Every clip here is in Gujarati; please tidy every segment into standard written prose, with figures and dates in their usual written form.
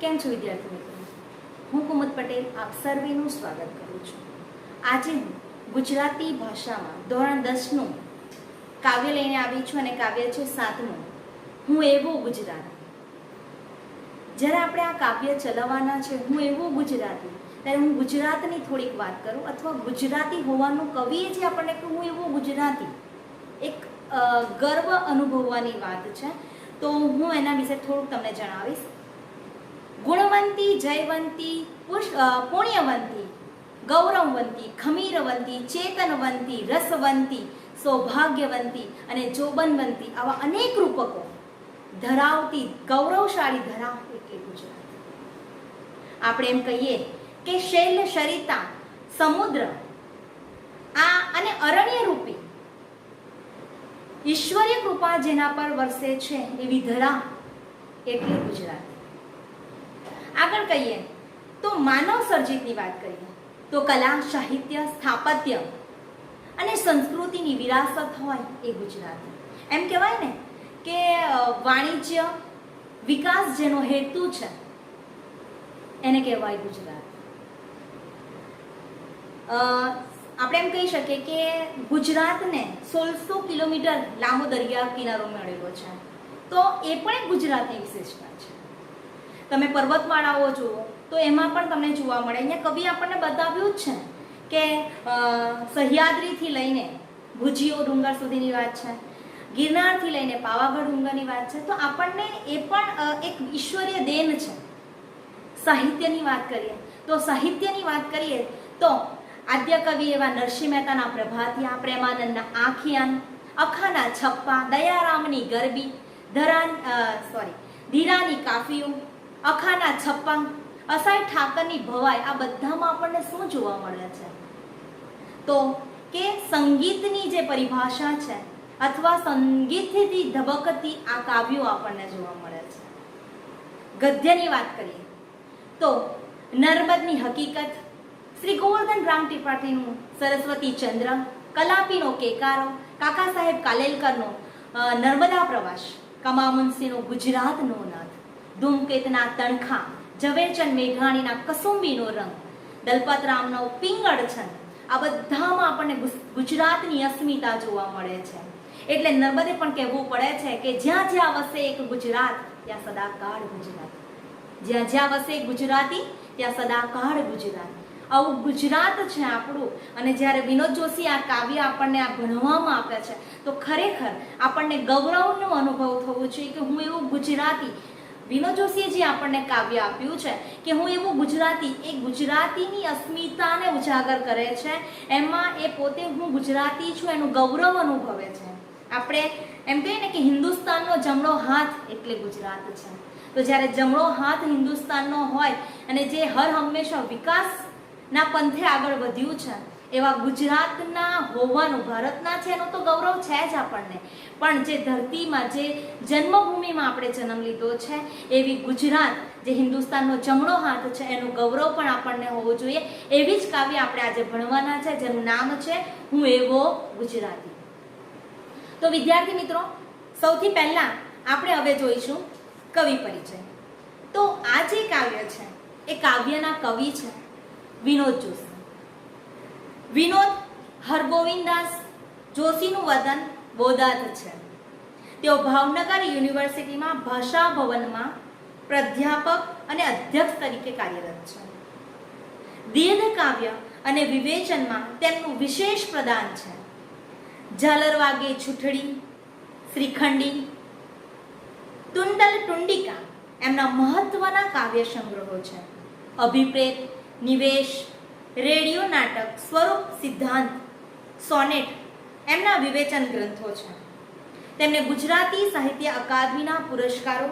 કેમ છો વિદ્યાર્થી મિત્રો? હું કુમુદ પટેલ આપ સર્વેનું સ્વાગત કરું છું. આજે હું ગુજરાતી ભાષામાં ધોરણ 10નું કાવ્ય લઈને આવી છું અને કાવ્ય છે 7મું, હું એવો ગુજરાતી. જ્યારે આપણે આ કાવ્ય ચલાવવાના છે હું એવો ગુજરાતી, ત્યારે હું ગુજરાતની થોડીક વાત કરું અથવા ગુજરાતી હોવાનું કવિએ જે આપણને કહ્યું હું એવો ગુજરાતી, એક ગર્વ અનુભવવાની વાત છે. તો હું એના વિશે થોડુંક તમને જણાવીશ. ગુણવંતી, જયવંતી, પુણ્યવંતી, ગૌરવવંતી, ખમીરવંતી, ચેતનવંતી, રસવંતી, સૌભાગ્યવંતી અને જોબનવંતી આવા અનેક રૂપકો ધરાવતી ગૌરવશાળી ધરા એટલે ગુજરાત. આપણે એમ કહીએ કે શૈલ, સરિતા, સમુદ્ર આ અને અરણ્ય રૂપી ઈશ્વરીય કૃપા જેના પર વરસે છે એવી ધરા એટલે ગુજરાત. આગળ કહીએ તો માનવ સર્જિતની વાત કરીએ તો કલા, સાહિત્ય, સ્થાપત્ય અને સંસ્કૃતિની વિરાસત હોય એ ગુજરાત. એમ કહેવાય ને કે વાણિજ્ય વિકાસ જેનો હેતુ છે એને કહેવાય ગુજરાત. આપણે એમ કહી શકીએ કે ગુજરાતને 1600 કિલોમીટર લાંબો દરિયા કિનારો મળેલો છે, તો એ પણ એક ગુજરાતની વિશેષતા છે. તમે પર્વતમાળાઓ જુઓ તો એમાં પણ તમને જોવા મળે. અહીંયા કવિ આપણને બતાવ્યું જ છે કે સહ્યાદ્રીથી લઈને ભુજીઓ ડુંગર સુધીની વાત છે, ગિરનારથી લઈને પાવાગઢ ડુંગરની વાત છે. તો આપણને એ પણ એક ઈશ્વરીય દેન છે. સાહિત્યની વાત કરીએ તો આદ્ય કવિ એવા નરસિંહ મહેતાના પ્રભાતિયા, પ્રેમાનંદના આખિયાન, અખાના છપ્પા, દયારામની ગરબી, ધીરાની કાફીઓ, અખાના છપ્પા, અસાઈ ઠાકરની ભવાઈ, આ બધામાં આપણને શું જોવા મળે છે? તો કે સંગીતની જે પરિભાષા છે અથવા સંગીતથી ધબકતી આ કાવ્યો આપણને જોવા મળે છે. ગદ્યની વાત કરીએ તો નર્મદની હકીકત, શ્રી ગોવર્ધન રામ ત્રિપાઠીનું સરસ્વતી ચંદ્ર, કલાપીનો કેકારો, કાકા સાહેબ કાલેલકરનો નર્મદા પ્રવાસ, કમા મુનશીનો ગુજરાતનો નાથ, ધૂમકેતના તણખા, ઝવેરચંદ મેઘાણીના કસુંબીનો રંગ, દલપતરામનો પિંગળ છંદ, આ બધામાં આપણને ગુજરાતની અસ્મિતા જોવા મળે છે. એટલે નર્મદે પણ કહેવું પડે છે કે જ્યાં જ્યાં વસે એક ગુજરાત ત્યાં સદાકાળ ગુજરાત. જ્યાં જ્યાં વસે એક ગુજરાતી ત્યાં સદાકાળ ગુજરાત. આવું ગુજરાત છે આપણું. અને જ્યારે વિનોદ જોશી આ કાવ્ય આપણને આ ભણવામાં આપે છે તો ખરેખર આપણને ગૌરવનો અનુભવ થવો જોઈએ કે હું એવું ગુજરાતી. વિનોદ જોશીએ જે આપણને કાવ્ય આપ્યું છે કે હું એવું ગુજરાતી, એ ગુજરાતીની અસ્મિતાને ઉજાગર કરે છે. એમાં એ પોતે હું ગુજરાતી છું એનું ગૌરવ અનુભવે છે. આપણે એમ કહીએ ને કે હિન્દુસ્તાનનો જમણો હાથ એટલે ગુજરાત છે. તો જ્યારે જમણો હાથ હિન્દુસ્તાનનો હોય અને જે હર હંમેશા વિકાસના પંથે આગળ વધ્યું છે એવા ગુજરાતના હોવાનું, ભારતના છે એનો તો ગૌરવ છે જ આપણને, પણ જે ધરતીમાં, જે જન્મભૂમિમાં આપણે જન્મ લીધો છે એવી ગુજરાત જે હિન્દુસ્તાનનો જમણો હાથ છે એનું ગૌરવ પણ આપણને હોવું જોઈએ. એવી જ કાવ્ય આપણે આજે ભણવાના છે જેનું નામ છે હું એવો ગુજરાતી. તો વિદ્યાર્થી મિત્રો, સૌથી પહેલા આપણે હવે જોઈશું કવિ પરિચય. તો આ જે કાવ્ય છે એ કાવ્યના કવિ છે વિનોદ જોશી. વિનોદ હરગોવિંદાસ જોશીનું વતન બોટાદ છે. તેઓ ભાવનગર યુનિવર્સિટીમાં ભાષા ભવનમાં પ્રાધ્યાપક અને અધ્યક્ષ તરીકે કાર્યરત છે. દીર્ઘ કાવ્ય અને વિવેચનમાં તેમનું વિશેષ પ્રદાન છે. ઝાલર વાગે છૂટડી, શ્રીખંડી, તુંડલ ટુંડિકા એમના મહત્વના કાવ્ય સંગ્રહો છે. અભિપ્રેત, નિવેશ, રેડિયો નાટક, સ્વરૂપ સિદ્ધાંત, સોનેટ એમના વિવેચન ગ્રંથો છે. તેમને ગુજરાતી સાહિત્ય અકાદમીના પુરસ્કારો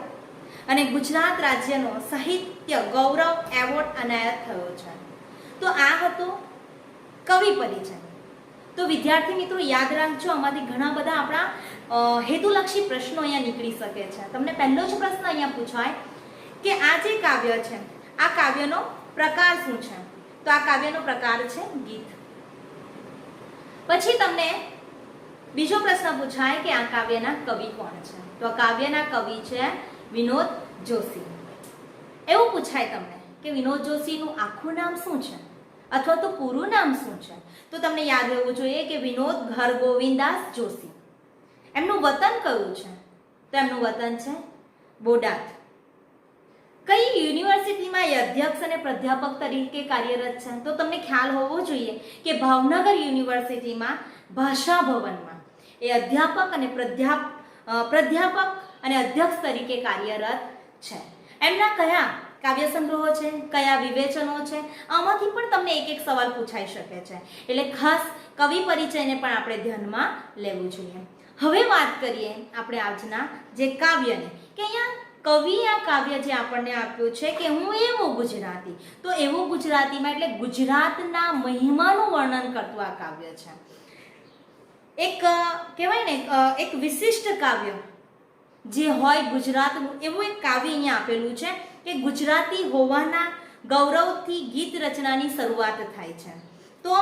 અને ગુજરાત રાજ્યનો સાહિત્ય ગૌરવ એવોર્ડ એનાયત થયો છે. તો આ હતો કવિ પરિચય. તો વિદ્યાર્થી મિત્રો યાદ રાખજો, આમાંથી ઘણા બધા આપણા હેતુલક્ષી પ્રશ્નો અહીંયા નીકળી શકે છે. તમને પહેલો જ પ્રશ્ન અહીંયા પૂછાય કે આ જે કાવ્ય છે આ કાવ્યનો પ્રકાર શું છે? તો આ કાવ્યનો પ્રકાર છે ગીત. પછી તમને બીજો પ્રશ્ન પૂછાય કે આ કાવ્યના કવિ કોણ છે? તો આ કાવ્યના કવિ છે વિનોદ જોશી. એવું પૂછાય તમને કે વિનોદ જોશીનું આખું નામ શું છે અથવા તો પૂરું નામ શું છે, તો તમને યાદ રહેવું જોઈએ કે વિનોદ હરગોવિંદાસ જોશી. એમનું વતન કયું છે? તો એમનું વતન છે બોટાદ. કઈ યુનિવર્સિટીમાં એ અધ્યક્ષ અને પ્રાધ્યાપક તરીકે કાર્યરત છે? તો તમને ખ્યાલ હોવો જોઈએ કે ભાવનગર યુનિવર્સિટીમાં ભાષા ભવનમાં એ અધ્યાપક અને પ્રાધ્યાપક અને અધ્યક્ષ તરીકે કાર્યરત છે. એમના કયા કાવ્ય સંગ્રહો છે, કયા વિવેચનો છે, આમાંથી પણ તમને એક એક સવાલ પૂછાઈ શકે છે. એટલે ખાસ કવિ પરિચયને પણ આપણે ધ્યાનમાં લેવું જોઈએ. હવે વાત કરીએ આપણે આજના જે કાવ્યની, કે અહીંયા કવિ આ કાવ્ય જે આપણને આપ્યું છે કે હું એવો ગુજરાતી, તો એવો ગુજરાતીમાં એટલે ગુજરાતના મહિમાનું વર્ણન કરતું આ કાવ્ય છે. એક કહેવાય ને એક વિશિષ્ટ કાવ્ય જે હોય ગુજરાતનું, એવું એક કાવ્ય અહીંયા આપેલું છે કે ગુજરાતી હોવાના ગૌરવથી ગીત રચનાની શરૂઆત થાય છે. તો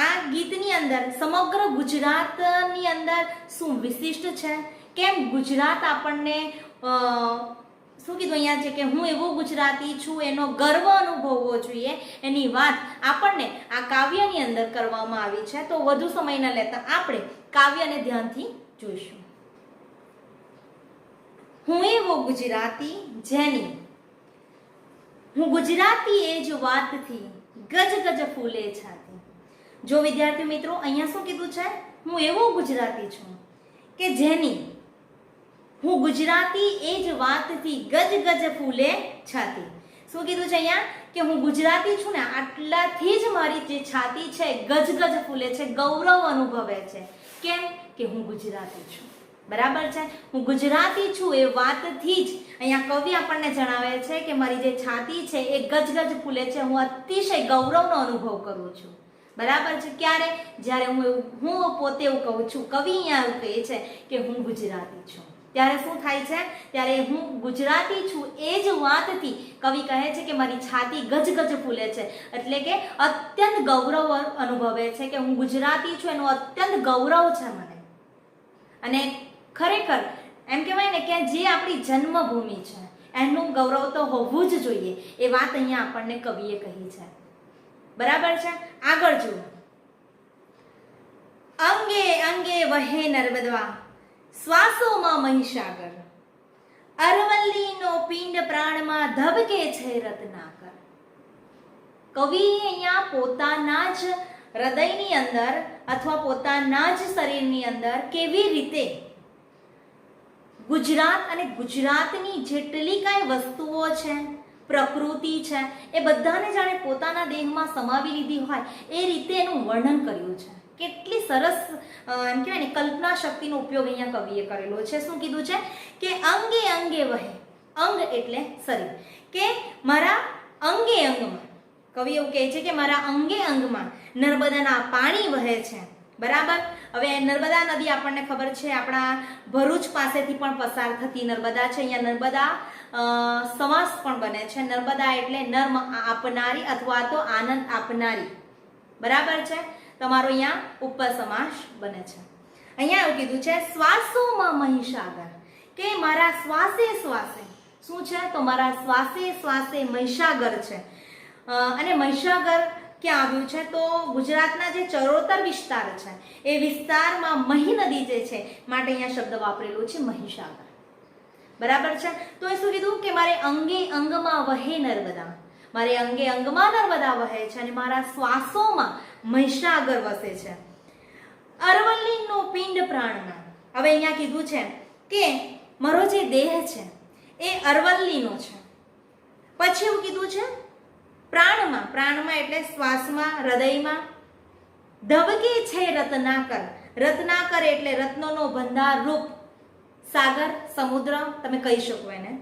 આ ગીતની અંદર સમગ્ર ગુજરાતની અંદર શું વિશિષ્ટ છે, કેમ ગુજરાત આપણને શું કીધું અહીંયા છે કે હું એવો ગુજરાતી છું, એનો ગર્વ અનુભવવો જોઈએ, એની વાત આપણને આ કાવ્યની અંદર કરવામાં આવી છે. તો વધુ સમય ન લેતા આપણે કાવ્યને ધ્યાનથી જોઈશું. હું એવો ગુજરાતી જેની, હું ગુજરાતી એ જ વાતથી ગજ ગજ ફૂલે છાતી. જો વિદ્યાર્થી મિત્રો અહીંયા શું કીધું છે? હું એવો ગુજરાતી છું કે જેની, હું ગુજરાતી એ જ વાતથી ગજ ગજ ફૂલે છાતી. શું કીધું છે અહીંયા? કે હું ગુજરાતી છું ને, આટલાથી જ મારી જે છાતી છે ગજ ગજ ફૂલે છે, ગૌરવ અનુભવે છે. કેમ? કે હું ગુજરાતી છું. બરાબર છે, હું ગુજરાતી છું એ વાતથી જ અહીંયા કવિ આપણને જણાવે છે કે મારી જે છાતી છે એ ગજ ગજ ફૂલે છે, હું અતિશય ગૌરવનો અનુભવ કરું છું. બરાબર છે. ક્યારે? જ્યારે હું પોતે એવું કહું છું. કવિ અહીંયા એવું કહે છે કે હું ગુજરાતી છું, ત્યારે શું થાય છે? ત્યારે હું ગુજરાતી છું એ જ વાતથી કવિ કહે છે કે મારી છાતી ગજ ગજ ફૂલે છે, એટલે કે અત્યંત ગૌરવ અનુભવે છે કે હું ગુજરાતી છું, એનું અત્યંત ગૌરવ છે મને. અને ખરેખર એમ કહેવાય ને કે જે આપણી જન્મભૂમિ છે એનું ગૌરવ તો હોવું જ જોઈએ, એ વાત અહીંયા આપણને કવિએ કહી છે. બરાબર છે. આગળ જુઓ. અંગે અંગે વહે નર્મદા, શ્વાસોમાં મહીસાગર, અરવલ્લીનો પિંડ પ્રાણમાં ધબકે છે રત્નાકર. કવિ અહીંયા પોતાના જ હૃદયની અંદર અથવા પોતાના જ શરીરની અંદર કેવી રીતે ગુજરાત અને ગુજરાતની જેટલી કાંઈ વસ્તુઓ છે, પ્રકૃતિ છે, એ બધાને જાણે પોતાના દેહમાં સમાવી લીધી હોય એ રીતે એનું વર્ણન કર્યું છે. કેટલી સરસ એમ કહેવાય ને કલ્પના શક્તિનો ઉપયોગ અહીંયા કવિએ કરેલો છે. શું કીધું છે? કે અંગે અંગે વહે. અંગ એટલે શરીર, કે મારા અંગે અંગમાં, કવિ એવું કહે છે કે મારા અંગે અંગમાં નર્મદાના પાણી વહે છે. બરાબર. હવે નર્મદા નદી આપણને ખબર છે આપણા ભરૂચ પાસેથી પણ પસાર થતી નર્મદા છે. અહીંયા નર્મદા સમાસ પણ બને છે. નર્મદા એટલે નર્મ આપનારી અથવા તો આનંદ આપનારી. બરાબર છે. તમારો અહીંયા ઉપર સમાસ બને છે. અહીંયા એવું કીધું છે શ્વાસોમાં મહીસાગર, કે મારા શ્વાસે શ્વાસે શું છે? તો મારા શ્વાસે શ્વાસે મહીસાગર છે. અને મહીસાગર ક્યાં આવ્યું છે? તો ગુજરાતના જે ચરોતર વિસ્તાર છે એ વિસ્તારમાં મહી નદી જે છે માટે અહીંયા શબ્દ વાપરેલો છે મહીસાગર. બરાબર છે. તો એ શું કીધું કે મારે અંગે અંગમાં વહે નર્મદા, મારે અંગે અંગમાં નર્મદા વહે છે અને મારા શ્વાસોમાં મહીસાગર વસે છે. અરવલ્લીનો પિંડ પ્રાણમાં. હવે અહીંયા કીધું છે કે મારો જે દેહ છે એ અરવલ્લીનો છે. પછી એવું કીધું છે પ્રાણમાં. પ્રાણમાં એટલે શ્વાસમાં, હૃદયમાં. ધબકે છે રત્નાકર. રત્નાકર એટલે રત્નોનો ભંડાર રૂપ સાગર, સમુદ્ર તમે કહી શકો એને.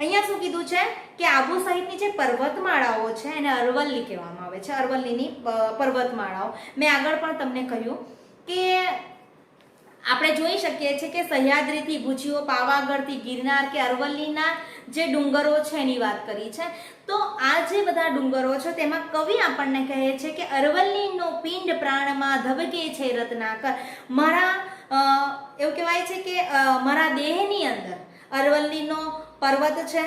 અહીંયા શું કીધું છે કે આબુ સહિતની જે પર્વતમાળાઓ છે એને અરવલ્લી કહેવામાં આવે છે. અરવલ્લીની પર્વતમાળાઓ મેં આગળ પણ તમને કહ્યું કે આપણે જોઈ શકીએ છીએ કે સહ્યાદ્રીથી ભૂજિયો, પાવાગઢથી ગિરનાર કે અરવલ્લીના જે ડુંગરો છે એની વાત કરી છે. તો આ જે બધા ડુંગરો છે તેમાં કવિ આપણને કહે છે કે અરવલ્લીનો પિંડ પ્રાણમાં ધબકે છે રત્નાકર. મારા એવું કહેવાય છે કે મારા દેહની અંદર અરવલ્લીનો પર્વત છે,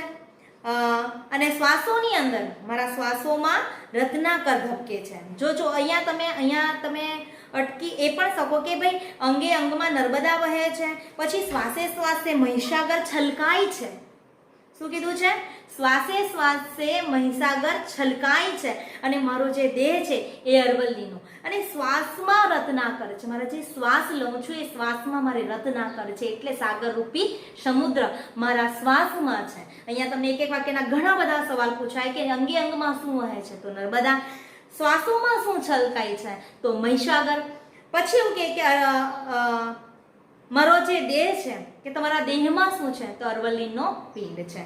અને શ્વાસોની અંદર મારા શ્વાસોમાં રત્નાકર ધબકે છે. જો અહીંયા તમે અટકી એ પણ શકો કે ભાઈ અંગે અંગમાં નર્મદા વહે છે, પછી શ્વાસે શ્વાસે મહીસાગર છલકાય છે. શું કીધું છે? શ્વાસે શ્વાસે મહીસાગર છલકાય છે અને મારો જે દેહ છે એ અરવલ્લીનો, અને શ્વાસમાં રત્નાકર છે. મારા જે શ્વાસ લઉં છું એ શ્વાસમાં મારે રત્નાકર છે, એટલે સાગરરૂપી સમુદ્ર મારા શ્વાસમાં છે. અહીંયા તમને એક એક વાક્યના ઘણા બધા સવાલ પૂછાય કે અંગે અંગમાં શું વહે છે, તો નર્મદા. શ્વાસોમાં શું છલકાય છે, તો મહીસાગર. પછી એવું કે મારો જે દેહ છે કે તમારા દેહમાં શું છે, તો અરવલ્લીનો પિંડ છે.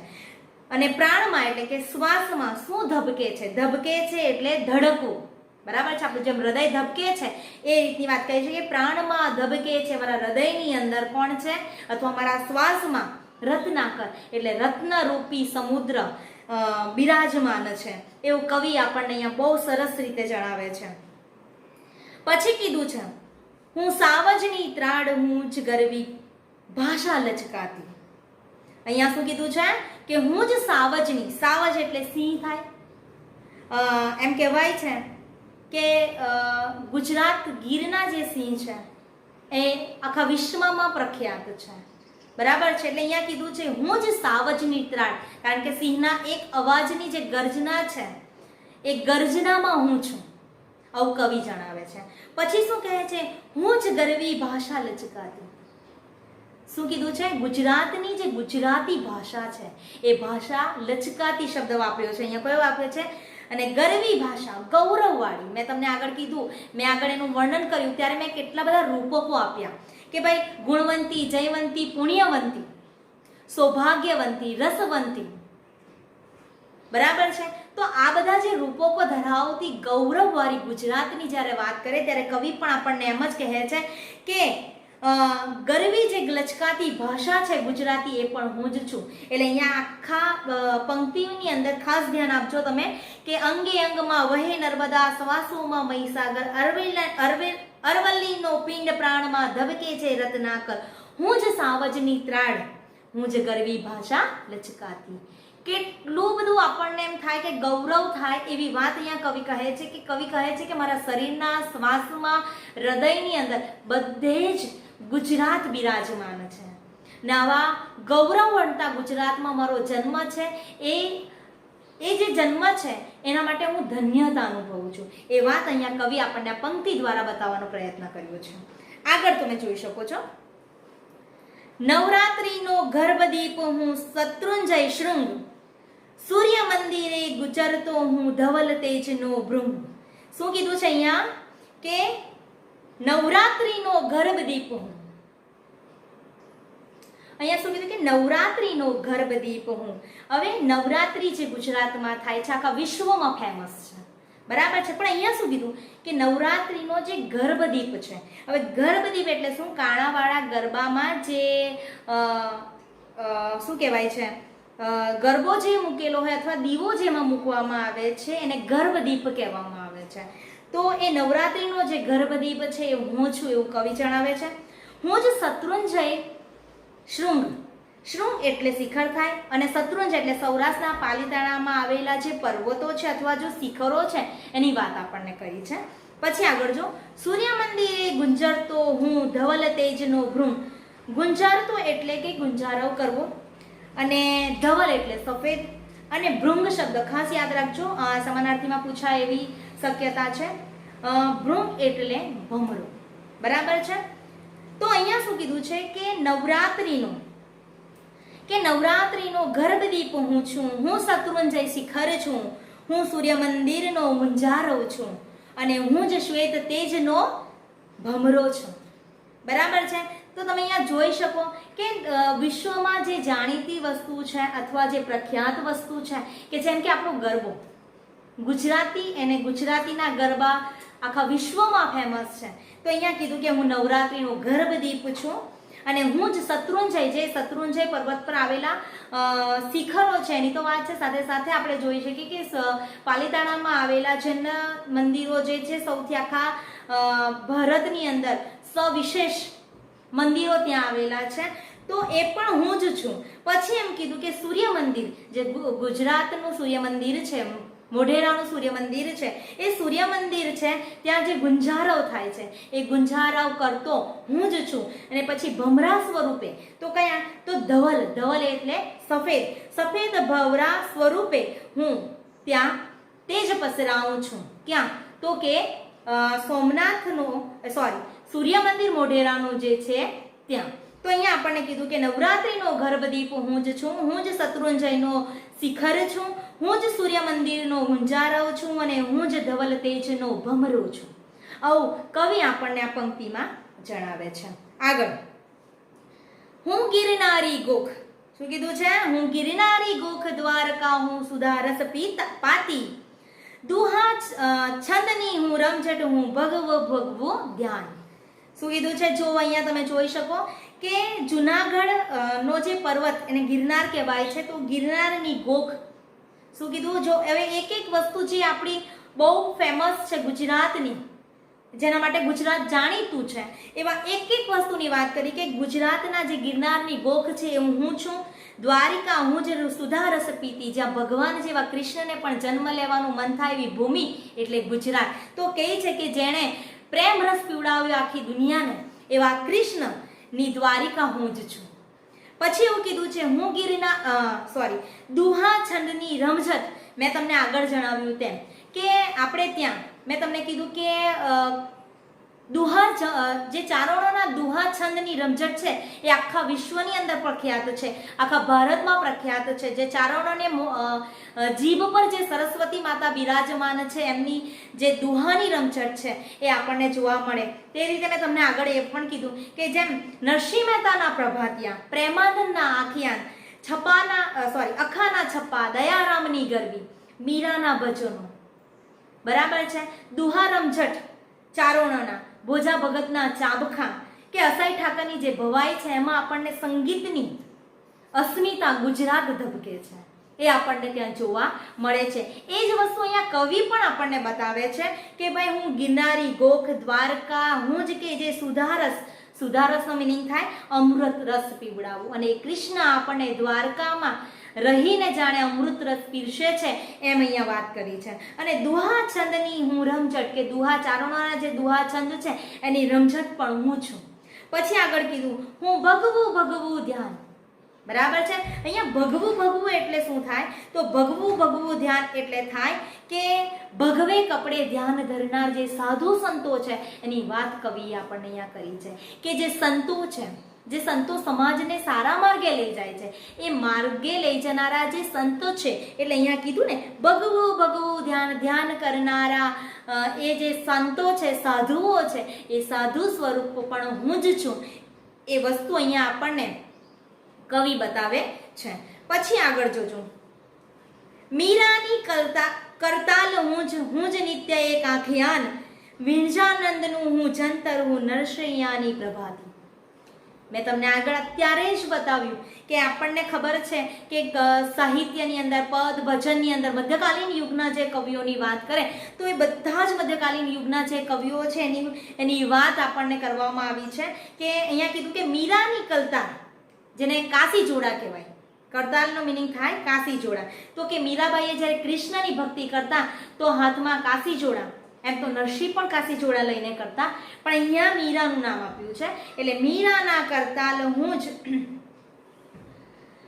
અને પ્રાણમાં એટલે કે શ્વાસમાં શું ધબકે છે? ધબકે છે એટલે ધડકવું. બરાબર છે? આપણું જેમ હૃદય ધબકે છે એ રીતની વાત કહે છે કે પ્રાણમાં ધબકે છે, મારા હૃદયની અંદર કોણ છે, અથવા મારા શ્વાસમાં રત્નાકર એટલે રત્નરૂપી સમુદ્ર બિરાજમાન છે, એવું કવિ આપણને અહીંયા બહુ સરસ રીતે જણાવે છે. પછી કીધું છે હું સાવજની ત્રાડ હું જ ગરવી ભાષા લચકાતી. અહીંયા શું કીધું છે કે હું જ સાવજની, સાવજ એટલે સિંહ થાય. એમ કહેવાય છે કે ગુજરાત ગીરના જે સિંહ છે એ આખા વિશ્વમાં પ્રખ્યાત છે. બરાબર છે? એટલે અહીંયા કીધું છે હું જ સાવજની ત્રાડ, કારણ કે સિંહના એક અવાજની જે ગર્જના છે એ ગર્જનામાં હું છું, આવું કવિ જણાવે છે. પછી શું કહે છે? હું જ ગરવી ભાષા લચકાતી. શું કીધું છે? ગુજરાતની જે ગુજરાતી ભાષા છે એ ભાષા લચકાતી શબ્દ વાપર્યો છે અહીંયા. કયો વાપર્યો છે? અને ગરવી ભાષા, ગૌરવવાળી. મેં તમને આગળ કીધું, મેં આગળ એનું વર્ણન કર્યું ત્યારે મેં કેટલા બધા રૂપકો આપ્યા કે ભાઈ ગુણવંતી, જયવંતી, પુણ્યવંતી, સૌભાગ્યવંતી, રસવંતી. બરાબર છે? તો આ બધા જે રૂપકો ધરાવતી ગૌરવવાળી ગુજરાતની જ્યારે વાત કરે ત્યારે કવિ પણ આપણને એમ જ કહે છે કે ગરવી જે લચકાતી ભાષા છે ગુજરાતી એ પણ હું જ છું. એટલે અહીંયા આખા પંક્તિની અંદર ખાસ ધ્યાન આપજો તમે કે અંગે અંગમાં વહે નર્મદા, શ્વાસોમાં મહીસાગર, અરવલ્લીનો પિંડ પ્રાણમાં ધબકે છે રત્નાકર, હું જ સાવજની ત્રાડ, હું જ ગરવી ભાષા લચકાતી. કેટલું બધું આપણને એમ થાય કે ગૌરવ થાય એવી વાત અહીંયા કવિ કહે છે કે મારા શરીરના શ્વાસમાં, હૃદયની અંદર બધે જ ગુજરાત બિરાજમાન છે. ને આવા ગૌરવવંતા ગુજરાતમાં મારો જન્મ છે. એ જે જન્મ છે એના માટે હું ધન્યતા અનુભવું છું. એ વાત અહીંયા કવિ આપણને આ પંક્તિ દ્વારા બતાવવાનો પ્રયત્ન કર્યો છે. આગળ તમે જોઈ શકો છો, નવરાત્રીનો ગર્ભદીપ હું શત્રુંજય શૃંગ, સૂર્ય મંદિરે ગુજરતો હું ધવલ તેજનો ભૃંગ. શું કીધું છે અહીંયા કે નવરાત્રીનો ગર્ભદીપ હું. અહીંયા શું કીધું કે નવરાત્રીનો ગર્ભદીપ હું. હવે નવરાત્રી જે ગુજરાતમાં થાય છે આખા વિશ્વમાં ફેમસ છે. બરાબર છે? પણ અહીંયા શું કીધું કે નવરાત્રીનો જે ગર્ભદીપ છે. હવે ગર્ભદીપ એટલે શું? કાણાવાળા ગરબામાં જે શું કહેવાય છે, ગરબો જે મૂકેલો હોય અથવા દીવો જેમાં મૂકવામાં આવે છે એને ગર્ભદીપ કહેવામાં આવે છે. તો એ નવરાત્રીનો જે ગર્ભદીપ છે એ હું છું એવું કવિ જણાવે છે. હું જ શત્રુંજય શૃંગ, શૃંગ એટલે શિખર થાય, અને શત્રુંજય એટલે સૌરાષ્ટ્રના પાલીતાણામાં આવેલા જે પર્વતો છે અથવા જો શિખરો છે એની વાત આપણને કરી છે. પછી આગળ જો, સૂર્ય મંદિરે ગુંજરતો હું ધવલ તેજનો ભૃંગ. ગુંજરતો એટલે કે ગુંજારવ કરવો, અને ધવલ એટલે સફેદ, અને ભૃંગ શબ્દ ખાસ યાદ રાખજો, સમાનાર્થીમાં પૂછાય એવી શક્યતા છે. ભૃંગ એટલે ભમરો. બરાબર છે? તો અહીંયા શું કીધું છે કે નવરાત્રીનો ગર્ભદીપ હું છું, હું શત્રુંજય શિખર છું, હું સૂર્ય મંદિરનો મુંજારવ છું, અને હું જ શ્વેત તેજનો ભમરો છું. બરાબર છે? તો તમે અહીંયા જોઈ શકો કે વિશ્વમાં જે જાણીતી વસ્તુ છે અથવા જે પ્રખ્યાત વસ્તુ છે કે જેમ કે આપણો ગરબો, ગુજરાતી અને ગુજરાતીના ગરબા આખા વિશ્વમાં ફેમસ છે. તો અહીંયા કીધું કે હું નવરાત્રીનો ગર્ભદીપ છું, અને હું જ શત્રુંજય, જે શત્રુંજય પર્વત પર આવેલા શિખરો છે એની તો વાત છે, સાથે સાથે આપણે જોઈ શકીએ કે પાલીતાણામાં આવેલા જૈન મંદિરો જે છે સૌથી આખા ભારતની અંદર સવિશેષ મંદિરો ત્યાં આવેલા છે. તો એ પણ હું જ છું. પછી એમ કીધું કે સૂર્ય મંદિર, જે ગુજરાતનું સૂર્ય મંદિર છે, મોઢેરાનું સૂર્ય મંદિર છે, એ સૂર્ય મંદિર છે ત્યાં જે ગુંજારવ થાય છે એ ગુંજારવ કરતો હું જ છું. અને પછી ભમરા સ્વરૂપે, તો કયા, તો ધવલ, ધવલ એટલે સફેદ, સફેદ ભવરા સ્વરૂપે હું ત્યાં તેજ પસરાવું છું. ક્યાં, તો કે સોમનાથનું સૂર્ય મંદિર મોઢેરાનું જે છે ત્યાં. તો અહીંયા આપણને કીધું કે નવરાત્રિનો ગર્ભદીપ હું જ છું, હું જ શત્રુંજયનો શિખર છું, હું જ સૂર્ય મંદિરનો ગુંજારવ છું અને હું જ ધવલ તેજનો ભમરો છું. આવું કવિ આપણને આ પંક્તિમાં જણાવે છે. આગળ, હું ગિરનારી ગોખ, શું કીધું છે? હું ગિરનારી ગોખ દ્વારકા હું સુધારસ પાતી, દુહા છંદની હું રમઝટ હું ભગવો ભગવો ધ્યાન. શું કીધું છે? જો અહીંયા તમે જોઈ શકો કે જુનાગઢ નો જે પર્વત એને ગિરનાર કહેવાય છે. તો ગિરનારની ગોખ, શું કીધું? જો હવે એક એક વસ્તુ જે આપણી બહુ ફેમસ છે ગુજરાતની, જેના માટે ગુજરાત જાણીતું છે, એવા એક એક વસ્તુની વાત કરી કે ગુજરાતના જે ગિરનારની ગોખ છે એ હું છું. દ્વારિકા હું જ સુધારસ પીતી, જ્યાં ભગવાન જેવા કૃષ્ણને પણ જન્મ લેવાનું મન થાય એવી ભૂમિ એટલે ગુજરાત. તો કહે છે કે જેણે પ્રેમ રસ પીવડાવ્યો આખી દુનિયાને, એવા કૃષ્ણની દ્વારિકા હું જ છું. પછી એવું કીધું છે હું દુહા છંદની રમઝટ. મેં તમને આગળ જણાવ્યું તેમ કે આપણે ત્યાં મેં તમને કીધું કે જે ચારણોના દુહા છંદની રમઝટ છે એ આખા વિશ્વની અંદર પ્રખ્યાત છે, આખા ભારતમાં પ્રખ્યાત છે. જે ચારણોને જીભ પર જે સરસ્વતી માતા બિરાજમાન છે એમની જે દુહાની રમઝટ છે એ આપણને જોવા મળે. તે રીતે મેં તમને આગળ એ પણ કીધું કે જેમ નરસિંહ મહેતાના પ્રભાતિયા, પ્રેમાનંદના આખિયાન, અખાના છપ્પા, દયારામની ગરબી, મીરાના ભજનો, બરાબર છે, દુહા રમઝટ ચારણોના, ભોજા ભગતના ચાબખા, કે અસાઈ ઠાકરની જે ભવાઈ છે એમાં આપણને સંગીતની અસ્મિતા ગુજરાત ધબકે છે એ આપણને ત્યાં જોવા મળે છે. એ જ વસ્તુ અહીંયા કવિ પણ આપણને બતાવે છે કે ભાઈ હું ગિરનારી ગોખ દ્વારકા હું જ કે જે સુધારસનો મિનિંગ થાય અમૃત રસ પીવડાવું. અને કૃષ્ણ આપણને દ્વારકામાં રહીને જાણે અમૃત રસ પીરસે છે એમ અહીંયા વાત કરી છે. અને દુહા છંદની હું રમઝટ, કે દુહા ચારણોના જે દુહા છંદ છે એની રમઝટ પણ હું છું. પછી આગળ કીધું હું ભગવું ધ્યાન, બરાબર છે. અહીંયા ભગવું એટલે શું થાય? તો ભગવું ધ્યાન એટલે થાય કે ભગવે કપડે ધ્યાન ધરનાર જે સાધુ સંતો છે એની વાત કવિએ આપણને અહીંયા કરી છે કે જે સંતો છે, જે સંતો સમાજને સારા માર્ગે લઈ જાય છે, એ માર્ગે લઈ જનારા જે સંતો છે એટલે અહીંયા કીધું ને ભગવું ધ્યાન કરનારા એ જે સંતો છે, સાધુઓ છે, એ સાધુ સ્વરૂપ પણ હું જ છું. એ વસ્તુ અહીંયા આપણને કવિ બતાવે છે. પછી આગળ જોજો, મીરાની કરતાલ હું જ નિત્ય એક આખ્યાન, વિંજાનંદનું હું જંતર હું નરસૈયાની પ્રભાતી. મેં તમને આગળ અત્યારે જ બતાવ્યું કે આપણને ખબર છે કે સાહિત્યની અંદર પદ ભજનની અંદર મધ્યકાલીન યુગના જે કવિઓની વાત કરે તો એ બધા જ મધ્યકાલીન યુગના જે કવિઓ છે એની વાત આપણને કરવામાં આવી છે. કે અહીંયા કીધું કે મીરાની કરતાલ, જેને કાશી જોડા કહેવાય, કરતાલનો મિનિંગ થાય કાશી જોડા. તો કે મીરાબાઈએ જ્યારે કૃષ્ણની ભક્તિ કરતા તો હાથમાં કાશી જોડા, એમ તો નરસિંહ પણ કાશી જોડા લઈને કરતા, પણ અહીંયા મીરાનું નામ આપ્યું છે. એટલે મીરાના કરતાલ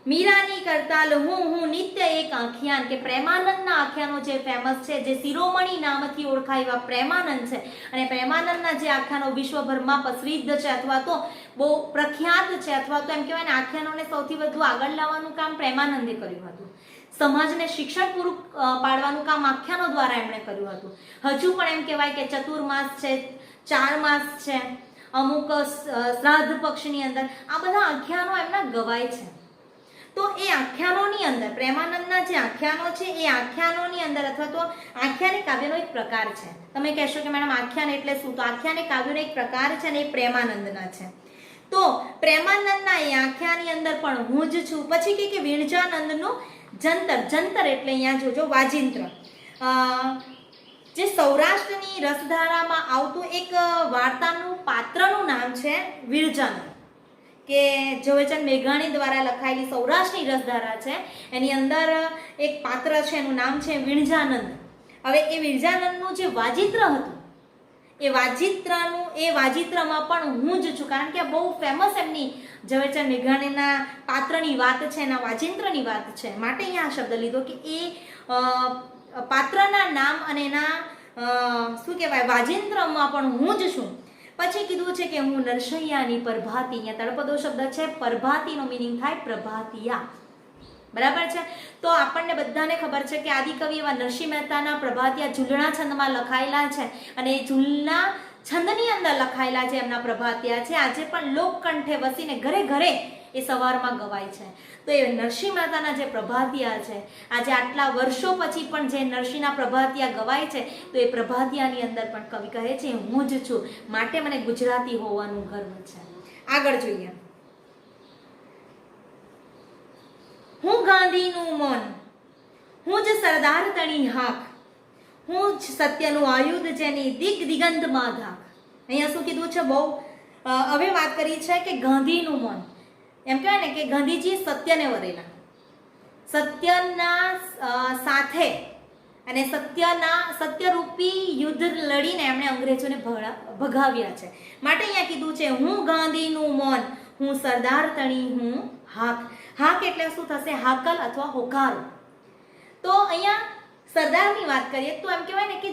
મીરાની કરતાલ હું નિત્ય એક આખ્યાન, કે પ્રેમાનંદના આખ્યાનો જે ફેમસ છે, જે શિરોમણી નામથી ઓળખાય એવા પ્રેમાનંદ છે. અને પ્રેમાનંદના જે આખ્યાનો વિશ્વભરમાં પ્રસિદ્ધ છે અથવા તો બહુ પ્રખ્યાત છે, અથવા તો એમ કહેવાય ને આખ્યાનોને સૌથી વધુ આગળ લાવવાનું કામ પ્રેમાનંદે કર્યું હતું. સમાજને શિક્ષણ પૂરું પાડવાનું કામ આખ્યાનો દ્વારા એમણે કર્યું હતું. હજુ પણ એમ કહેવાય કે ચતુર્માસ છે, 4 માસ છે, અમુક શ્રાદ્ધ પક્ષની અંદર આ બધા આખ્યાનો એમના ગવાય છે. તો એ આખ્યાનોની અંદર પ્રેમાનંદના જે આખ્યાનો છે એ આખ્યાનોની અંદર અથવા તો આખ્યાન કાવ્યનો એક પ્રકાર છે. તમે કહેશો કે મેડમ આખ્યાન એટલે શું? તો આખ્યાન કાવ્યનો એક પ્રકાર છે અને એ પ્રેમાનંદના છે. તો પ્રેમાનંદના એ આખ્યાનની અંદર પણ હું જ છું. પછી કે વિરજાનંદનું જંતર એટલે અહીંયા જોજો વાજિંત્ર, જે સૌરાષ્ટ્રની રસધારામાં આવતું એક વાર્તાનું પાત્રનું નામ છે વિરજાનંદ, કે ઝવેરચંદ મેઘાણી દ્વારા લખાયેલી સૌરાષ્ટ્રની રસધારા છે, એની અંદર એક પાત્ર છે, એનું નામ છે વિણજાનંદ. હવે એ વિણજાનંદનું જે વાજિત્ર હતું એ વાજિત્રમાં પણ હું જ છું, કારણ કે બહુ ફેમસ એમની ઝવેરચંદ મેઘાણીના પાત્રની વાત છે, એના વાજિંત્રની વાત છે, માટે અહીંયા આ શબ્દ લીધો કે એ પાત્રના નામ અને એના શું કહેવાય વાજિંત્રમાં પણ હું જ છું. પછી કીધું છે કે હું નરસૈયાની પ્રભાતી. અહીંયા તળપદો શબ્દ છે, પ્રભાતીનો મિનિંગ થાય પ્રભાતિયા. બરાબર છે. તો આપણને બધાને ખબર છે કે આદિકવિ એવા નરસિંહ મહેતાના પ્રભાતિયા ઝૂલણા છંદમાં લખાયેલા છે, અને એ ઝૂલના છંદની અંદર લખાયેલા જે એમના પ્રભાતિયા છે આજે પણ લોકકંઠે વસીને ઘરે ઘરે એ સવારમાં ગવાય છે. તો એ નરસિંહ મહેતાના જે પ્રભાતિયા છે, આજે આટલા વર્ષો પછી પણ જે નરસિંહના પ્રભાતિયા ગવાય છે, તો એ પ્રભાતિયાની અંદર પણ કવિ કહે છે હું જ છું, માટે મને ગુજરાતી હોવાનું ગર્વ છે. આગળ જોઈએ. હું ગાંધીનું મૌન, હું જ સરદાર તણી હાક, હું જ સત્યનું આયુધ જેની દિગ દિગંતમાં ધાક. અહીંયા શું કીધું છે? બહુ હવે વાત કરી છે કે ગાંધીનું મૌન, એમ કહેવાય ને કે ગાંધીજી સત્યને વરેલા, સત્યના સાથે અને સત્યરૂપી યુદ્ધ લડીને એમણે અંગ્રેજોને ભગાવ્યા છે. માટે અહીંયા કીધું છે હું ગાંધીનું મૌન, હું સરદાર તણી હું હાક. હાક એટલે શું થશે? હાકલ અથવા હોકારો. તો અહીંયા સરદારની વાત કરીએ તો એમ કહેવાય ને કે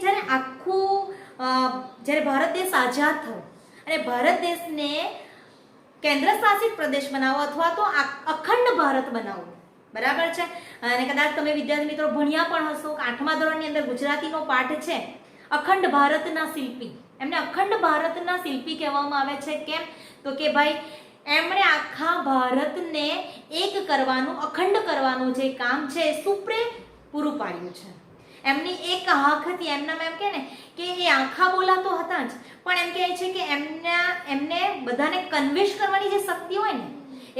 જ્યારે ભારત દેશ આઝાદ થયો અને ભારત દેશને કેન્દ્ર શાસિત પ્રદેશ બનાવો અથવા તો અખંડ ભારત બનાવો, બરાબર છે. અને કદાચ તમે વિદ્યાર્થી મિત્રો ભણ્યા પણ હશો, 8મા ધોરણની અંદર ગુજરાતીનો પાઠ છે અખંડ ભારતના શિલ્પી. એમને અખંડ ભારતના શિલ્પી કહેવામાં આવે છે. કેમ? તો કે ભાઈ એમણે આખા ભારતને એક કરવાનું, અખંડ કરવાનું જે કામ છે એ સુપ્રે પૂરું પાડ્યું છે. એમની એક આંખથી એમનામાં એમ કહે ને કે એ આંખા બોલાતો હતા જ, પણ એમ કહે છે કે એમને બધાને કન્વિન્સ કરવાની જે શક્તિ હોય ને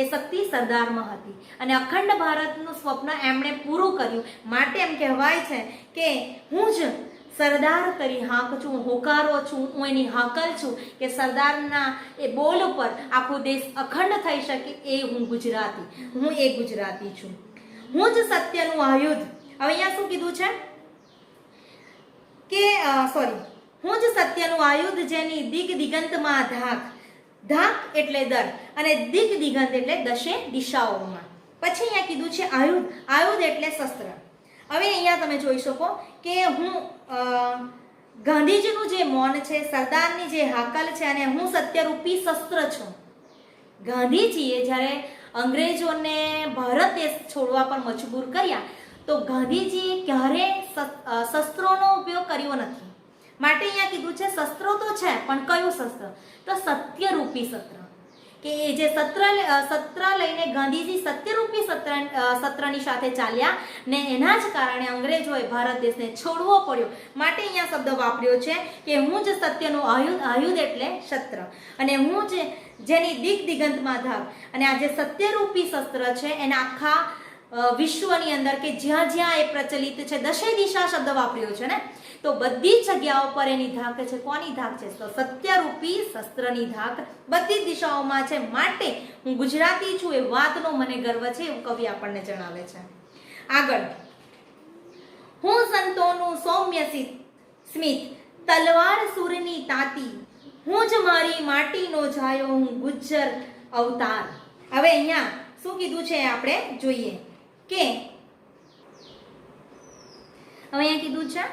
એ શક્તિ સરદારમાં હતી, અને અખંડ ભારતનું સ્વપ્ન એમણે પૂરું કર્યું. માટે એમ કહેવાય છે કે હું જ સરદાર તરી હાક છું, હોકારો છું, હું એની હાકલ છું કે સરદારના એ બોલ ઉપર આખો દેશ અખંડ થઈ શકે. એ હું ગુજરાતી છું. હું જ સત્યનું આયુધ. હવે અહીંયા શું કીધું છે કે હું જ સત્યનું આયુધ જેની દિગ દિગંતમાં ધાક. ધાક એટલે દર અને દિગ દિગંત એટલે દશે દિશાઓમાં. પછી અહીંયા કીધું છે આયુધ. આયુધ એટલે શસ્ત્ર. હવે અહીંયા તમે જોઈ શકો કે હું ગાંધીજીનું જે મૌન છે, સરદારની જે હાકલ છે, અને હું સત્યરૂપી શસ્ત્ર છું. ગાંધીજીએ જ્યારે અંગ્રેજોને ભારત દેશ છોડવા પર મજબૂર કર્યા તો ગાંધીજીએ ક્યારે શસ્ત્રોનો ઉપયોગ કર્યો નથી. માટે અહીંયા કીધું છે શસ્ત્રો તો છે, પણ કયું શસ્ત્ર? તો સત્યરૂપી શસ્ત્ર. કે એ જે સત્ર લઈને ગાંધીજી સત્યરૂપી સત્રની સાથે ચાલ્યા ને એના જ કારણે અંગ્રેજોએ ભારત દેશને છોડવો પડ્યો. માટે અહીંયા શબ્દ વાપર્યો છે કે હું જ સત્યનું આયુધ એટલે શસ્ત્ર, અને હું જ જેની દિગ દિગંતમાં ધાક. અને આ જે સત્યરૂપી શસ્ત્ર છે એના આખા વિશ્વની અંદર કે જ્યાં જ્યાં એ પ્રચલિત છે, દશે દિશા શબ્દ વાપર્યો છે ને, તો બધી જગ્યાઓ પર એની ધાક છે. કોની ધાક છે? તો સત્યરૂપી શસ્ત્રની ધાક બધી દિશાઓમાં છે. માટે હું ગુજરાતી છું એ વાતનો મને ગર્વ છે, એવું કવિ આપણને જણાવે છે. આગળ, હું સંતોનું સૌમ્ય સ્મિત, તલવાર સુરની તાતી, હું જ મારી માટીનો છાયો, હું ગુજ્જર અવતાર. હવે અહીંયા શું કીધું છે આપણે જોઈએ કે હવે અહીંયા કીધું છે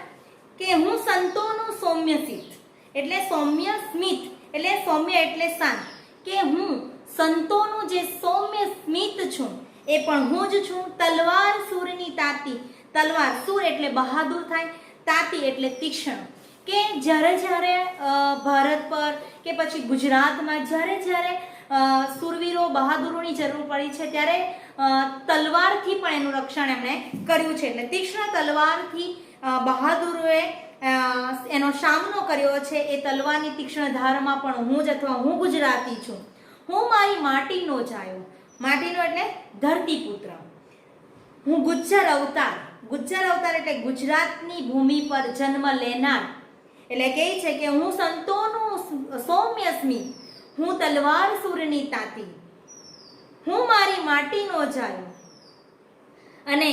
કે હું સંતોનું સૌમ્ય સ્મિત એટલે સૌમ્ય સ્મિત એટલે સૌમ્ય એટલે શાંત, કે હું સંતોનું જે સૌમ્ય સ્મિત છું એ પણ હું જ છું. તલવાર સૂરની તાતી. તલવાર સૂર એટલે બહાદુર થાય, તાતી એટલે તીક્ષ્ણ. કે જ્યારે ભારત પર કે પછી ગુજરાતમાં જ્યારે સુરવીરો બહાદુરોની જરૂર પડી છે ત્યારે તલવારથી પણ એનું રક્ષણ એમણે કર્યું છે. એટલે તીક્ષ્ણ તલવારથી બહાદુરોએ એનો સામનો કર્યો છે. એ તલવારની તીક્ષ્ણ ધારમાં પણ હું જ અથવા હું ગુજરાતી છું. હું મારી માટીનો છાયો. માટીનો એટલે ધરતીપુત્ર. હું ગુજ્જર અવતાર. ગુજ્જર અવતાર એટલે ગુજરાતની ભૂમિ પર જન્મ લેનાર. એટલે કહે છે કે હું સંતોનું સૌમ્ય સ્મિત, હું તલવાર સૂરની તાતી, માટીનો જાયો અને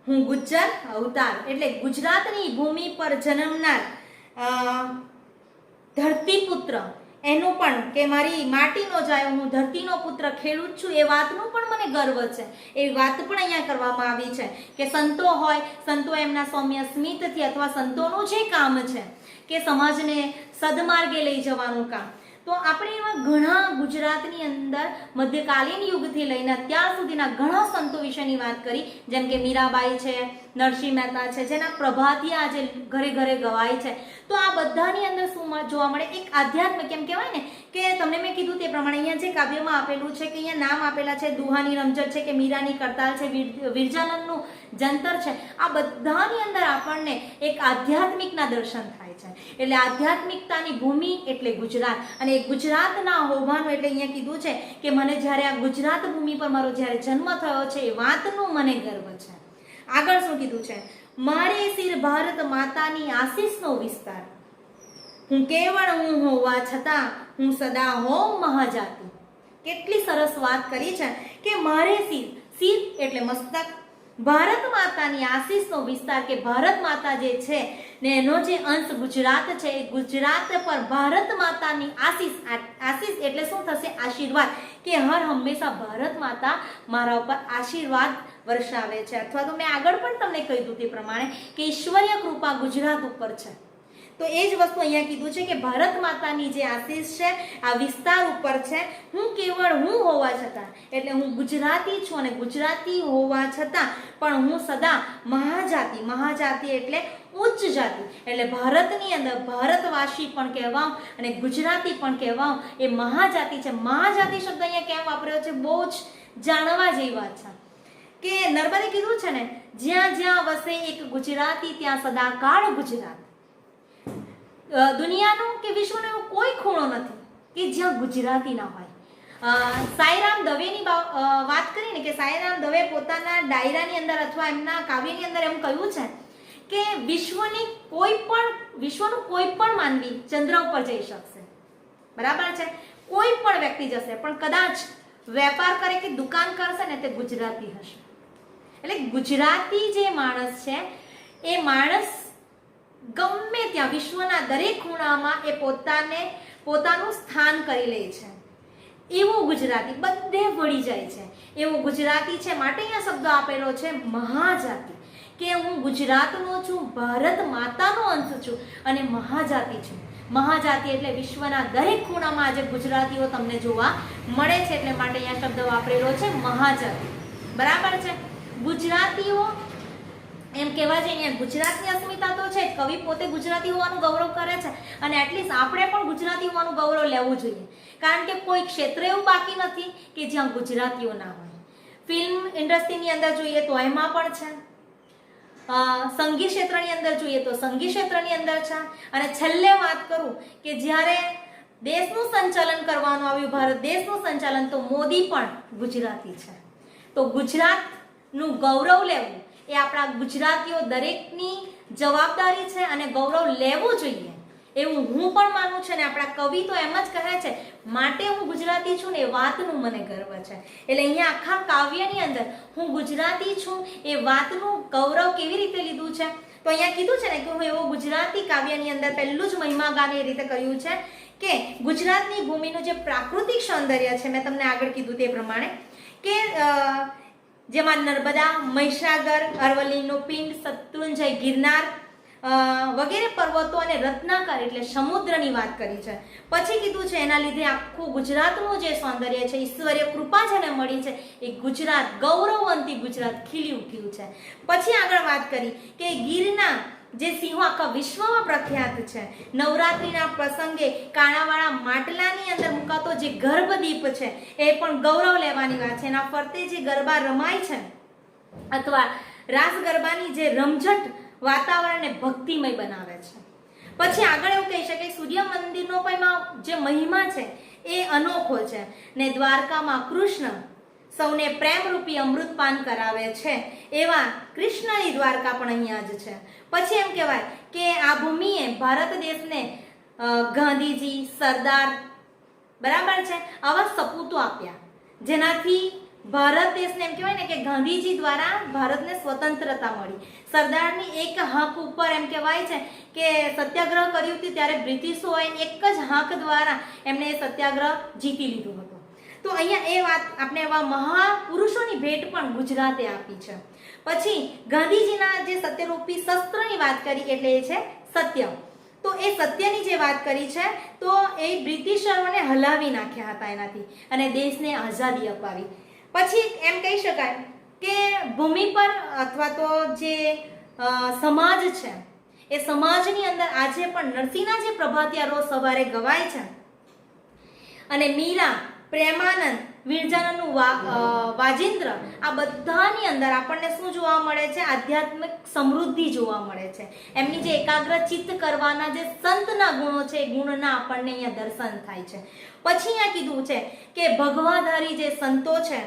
હું ગુજ્જર અવતાર, એટલે ગુજરાતની ભૂમિ પર જન્મનાર ધરતીપુત્ર, એનું પણ કે મારી માટીનો જાયો, હું ધરતીનો પુત્ર ખેડૂત છું, એ વાતનું પણ મને ગર્વ છે. એ વાત પણ અહીંયા કરવામાં આવી છે કે સંતો હોય, સંતો એમના સૌમ્ય સ્મિતથી અથવા સંતોનું જે કામ છે કે સમાજને સદમાર્ગે લઈ જવાનું કામ, તો આપણે એવા ઘણા ગુજરાતની અંદર મધ્યકાલીન યુગથી લઈને અત્યાર સુધીના ઘણા સંતો વિશેની વાત કરી, જેમ કે મીરાબાઈ છે, નરસિંહ મહેતા છે, જેના પ્રભાતી આજે ઘરે ઘરે ગવાય છે. તો આ બધાની અંદર શું જોવા મળે? એક આધ્યાત્મ, કેમ કહેવાય ને કે તમને મેં કીધું તે પ્રમાણે અહીંયા જે કાવ્યમાં આપેલું છે કે અહીંયા નામ આપેલા છે, દુહાની રમઝટ છે કે મીરાની કરતાલ છે, વિરજાનંદનું જંતર છે, આ બધાની અંદર આપણને એક આધ્યાત્મિકના દર્શન થાય છે. એટલે આધ્યાત્મિકતાની ભૂમિ એટલે ગુજરાત, અને ગુજરાતના હોવાનું એટલે અહીંયા કીધું છે કે મને જ્યારે આ ગુજરાત ભૂમિ પર મારો જ્યારે જન્મ થયો છે એ વાતનું મને ગર્વ છે. આગળ શું કીધું છે? મારે સિર ભારત માતાની આશીષનો વિસ્તાર, હું કેવળ હું હોવા છતાં હું સદા હોઉં મહાજાતિ. કેટલી સરસ વાત કરી છે કે મારે સિર, સિર એટલે મસ્તક, ભારત માતાની આશીષનો વિસ્તાર, કે ભારત માતા જે છે ને એનો જે અંશ ગુજરાત છે, એ ગુજરાત પર ભારત માતાની આશીષ, આશીષ એટલે શું થશે? આશીર્વાદ, કે હર હંમેશા ભારત માતા મારા ઉપર આશીર્વાદ વર્ષાવે છે. અથવા તો મેં આગળ પણ તમને કહ્યું તે પ્રમાણે કે ઈશ્વરીય કૃપા ગુજરાત ઉપર છે. તો એ જ વસ્તુ અહીંયા કીધું છે કે ભારત માતાની જે આશીષ છે આ વિસ્તાર ઉપર છે. હું કેવળ હું હોવા છતાં, એટલે હું ગુજરાતી છું અને ગુજરાતી હોવા છતાં પણ હું સદા મહાજાતિ, મહાજાતિ એટલે ઉચ્ચ જાતિ, એટલે ભારતની અંદર ભારતવાસી પણ કહેવાઉં અને ગુજરાતી પણ કહેવાઉં, એ મહાજાતિ છે. મહાજાતિ શબ્દ અહીંયા કેમ વાપર્યો છે? બહુ જ જાણવા જેવી વાત છે કે નર્મદે કીધું છે ને, જ્યાં જ્યાં વસે એક ગુજરાતી ત્યાં સદાકાળ ગુજરાત. દુનિયાનો કે વિશ્વનો એવો કોઈ ખૂણો નથી કે જ્યાં ગુજરાતી ના હોય. સાંઈરામ દવેની વાત કરીને કે સાંઈરામ દવે પોતાના ડાયરાની અંદર અથવા એમના કાવ્યની અંદર એમ કહ્યું છે કે વિશ્વનું કોઈ પણ માનવી ચંદ્ર ઉપર જઈ શકશે, બરાબર છે, કોઈ પણ વ્યક્તિ જશે, પણ કદાચ વેપાર કરે કે દુકાન કરશે ને તે ગુજરાતી હશે. એટલે ગુજરાતી જે માણસ છે એ માણસ ગમે ત્યાં વિશ્વના દરેક ખૂણામાં એ પોતાનું સ્થાન કરી લે છે. એવો ગુજરાતી બધે વળી જાય છે, એવો ગુજરાતી છે. માટે અહીંયા શબ્દ આપેલો છે મહાજાતિ, કે હું ગુજરાતનો છું, ભારત માતાનો અંશ છું અને મહાજાતિ છું. મહાજાતિ એટલે વિશ્વના દરેક ખૂણામાં આજે ગુજરાતીઓ તમને જોવા મળે છે, એટલે માટે અહીંયા શબ્દ વાપરેલો છે મહાજાતિ, બરાબર છે. ગુજરાતીઓ એમ કહેવા જઈએ અહીંયા ગુજરાતની અસ્મિતા તો છે, કવિ પોતે ગુજરાતી હોવાનું ગૌરવ કરે છે અને એટલીસ્ટ આપણે પણ ગુજરાતી હોવાનું ગૌરવ લેવું જોઈએ, કારણ કે કોઈ ક્ષેત્ર એવું બાકી નથી કે જ્યાં ગુજરાતીઓ ના હોય. ફિલ્મ ઇન્ડસ્ટ્રીની અંદર જોઈએ તો એમાં પણ છે, સંગીત ક્ષેત્રની અંદર જોઈએ તો સંગીત ક્ષેત્રની અંદર છે, અને છેલ્લે વાત કરું કે જ્યારે દેશનું સંચાલન કરવાનું આવ્યું, ભારત દેશનું સંચાલન, તો મોદી પણ ગુજરાતી છે. તો ગુજરાતનું ગૌરવ લેવું એ આપણા ગુજરાતીઓ દરેકની જવાબદારી છે અને ગૌરવ લેવું જોઈએ એવું હું પણ માનું છું. અને આપણા કવિ તો એમ જ કહે છે, માટે હું ગુજરાતી છું ને એ વાતનું મને ગર્વ છે. એટલે અહીંયા આખા કાવ્યની અંદર હું ગુજરાતી છું એ વાતનું ગૌરવ કેવી રીતે લીધું છે? તો અહીંયા કીધું છે ને કે હું એવો ગુજરાતી કાવ્યની અંદર પહેલું જ મહિમા ગાન એ રીતે કર્યું છે કે ગુજરાતની ભૂમિનું જે પ્રાકૃતિક સૌંદર્ય છે, મેં તમને આગળ કીધું તે પ્રમાણે કે જેમાં નર્મદા, મહીસાગર, અરવલ્લીનું પિંડ, શત્રુંજય, ગિરનાર વગેરે પર્વતો અને રત્નાકર એટલે સમુદ્રની વાત કરી છે. પછી કીધું છે એના લીધે આખું ગુજરાતનું જે સૌંદર્ય છે, ઈશ્વરીય કૃપા જેને મળી છે, એ ગુજરાત, ગૌરવવંતી ગુજરાત ખીલી ઉઠ્યું છે. પછી આગળ વાત કરી કે ગીરના જે સિંહો આખા વિશ્વમાં પ્રખ્યાત છે, નવરાત્રિના પ્રસંગે કાણાવાળા માટલાની અંદર મુકાતો જે ગર્ભદીપ છે એ પણ ગૌરવ લેવાની વાત છે. એના ફરતે જે ગરબા રમાય છે અથવા રાસ ગરબાની જે રમઝટ વાતાવરણને ભક્તિમય બનાવે છે. પછી આગળ એવું કહી શકાય સૂર્ય મંદિરનો પણ જે મહિમા છે એ અનોખો છે ને દ્વારકામાં કૃષ્ણ સૌને પ્રેમરૂપી અમૃતપાન કરાવે છે, એવા કૃષ્ણની દ્વારકા પણ અહીંયા જ છે. પછી એમ કહેવાય કે આ ભૂમિએ ભારત દેશને ગાંધીજી, સરદાર, બરાબર છે, આવા સપૂતો આપ્યા જેનાથી ભારત દેશને એમ કહેવાય ને કે ગાંધીજી દ્વારા ભારતને સ્વતંત્રતા મળી. સરદારની એક હાંક ઉપર એમ કહેવાય છે કે સત્યાગ્રહ કર્યું હતું ત્યારે બ્રિટિશોએ એક જ હાંક દ્વારા એમને એ સત્યાગ્રહ જીતી લીધું હતું. તો અહીંયા એ વાત આપણે એવા મહાપુરુષોની ભેટ પણ ગુજરાતે આપી છે. પછી ગાંધીજીના જે સત્યરૂપી શસ્ત્રની વાત કરી એટલે એ છે સત્ય. તો એ સત્યની જે વાત કરી છે તો એ બ્રિટિશરોને હલાવી નાખ્યા હતા એનાથી અને દેશને આઝાદી અપાવી. પછી એમ કહી શકાય કે ભૂમિ પર અથવા તો જે સમાજ છે એ સમાજની અંદર આજે પણ નરસિંહના જે પ્રભાતિયા રોજ સવારે ગવાય છે અને મીરા, પ્રેમાનંદ, વિરજાનંદનું વાજિંદ્ર, આ બધાની અંદર આપણને શું જોવા મળે છે? આધ્યાત્મિક સમૃદ્ધિ જોવા મળે છે. એમની જે એકાગ્ર ચિત્ત કરવાના જે સંતના ગુણો છે એ ગુણના આપણને અહીંયા દર્શન થાય છે. પછી અહીંયા કીધું છે કે ભગવાધારી જે સંતો છે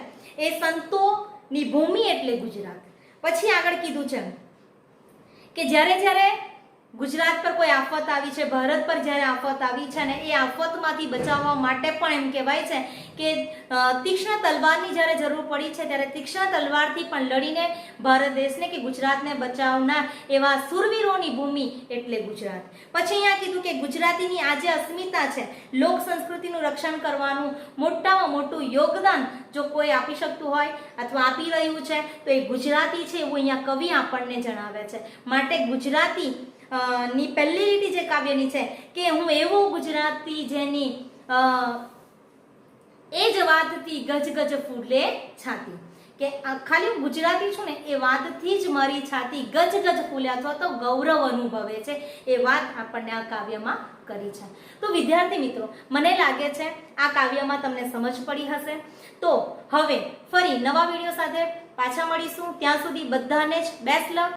એ સંતોની ભૂમિ એટલે ગુજરાત. પછી આગળ કીધું છે કે જ્યારે ગુજરાત પર કોઈ આફત આવી છે, ભારત પર જ્યારે આફત આવી છે ને એ આફતમાંથી બચાવવા માટે પણ એમ કહેવાય છે કે તીક્ષ્ણ તલવારની જ્યારે જરૂર પડી છે ત્યારે તીક્ષ્ણ તલવારથી પણ લડીને ભારત દેશને કે ગુજરાતને બચાવનાર એવા સુરવીરોની ભૂમિ એટલે ગુજરાત. પછી અહીંયા કીધું કે ગુજરાતીની આ જે અસ્મિતા છે, લોક સંસ્કૃતિનું રક્ષણ કરવાનું મોટામાં મોટું યોગદાન જો કોઈ આપી શકતું હોય અથવા આપી રહ્યું છે તો એ ગુજરાતી છે એવું અહીંયા કવિ આપણને જણાવે છે. માટે ગુજરાતી ની પહેલી લીટી જે કાવ્યની છે કે હું એવો ગુજરાતી જેની એ જ વાતથી ગજ ગજ ફૂલે છાતી. કે ખાલી હું ગુજરાતી છું ને એ વાતથી જ મારી છાતી ગજ ગજ ફૂલે અથવા તો ગૌરવ અનુભવે છે. એ વાત આપણને આ કાવ્યમાં કરી છે. તો વિદ્યાર્થી મિત્રો, મને લાગે છે આ કાવ્યમાં તમને સમજ પડી હશે. તો હવે ફરી નવા વિડીયો સાથે પાછા મળીશું. ત્યાં સુધી બધાને જ બેસ્ટ લક.